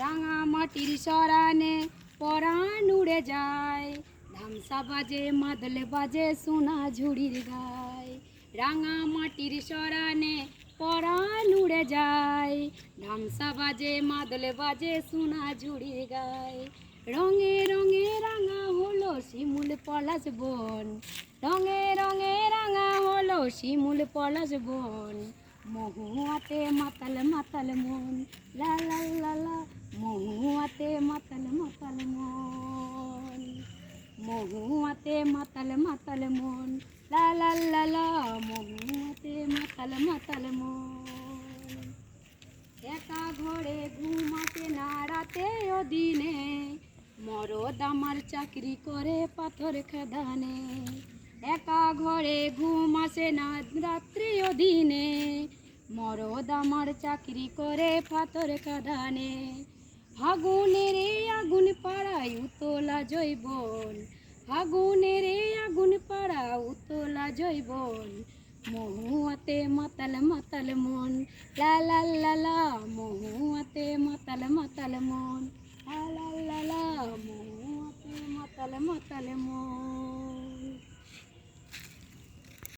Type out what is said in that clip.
রাঙা মাটির সরানে পরাণ উড়ে যায়, ধামসা বাজে মাদল বাজে সোনা ঝুড়ির গায়। রাঙা মাটির সরানে পরাণ উড়ে যায়, ধামসা বাজে মাদল বাজে সোনা ঝুড়ির গায়। রঙে রঙে রাঙা হলো শিমুল পলাশ বন, রঙে রঙে রাঙা হলো শিমুল পলাশ বন। মহুয়াতে মাতাল মাতাল মন, লা লা লা লা, মহুয়াতে মাতাল মাতাল মন, মহুয়াতে মাতাল মাতাল মন, লা লা লা লা, মহুয়াতে মাতাল মাতাল মন। একা ঘরে ঘুম আসে না রাতে ও দিনে, মরদ আমার চাকরি করে পাথর খাদানে। একা ঘরে ঘুম আসে না রাত্রি ও দিনে, মরদ আমার চাকরি করে পাথর খাদানে। ফাগুনের আগুন পাড়ায় উতলা জৈবন, ফাগুনের আগুন পাড়া উতলা জৈবন। মহুয়াতে মাতাল মাতাল মন, লা লা লা লা, মহুয়াতে মাতাল মাতাল মন, লা লা লা লা, মহুয়াতে মাতাল মাতাল মন।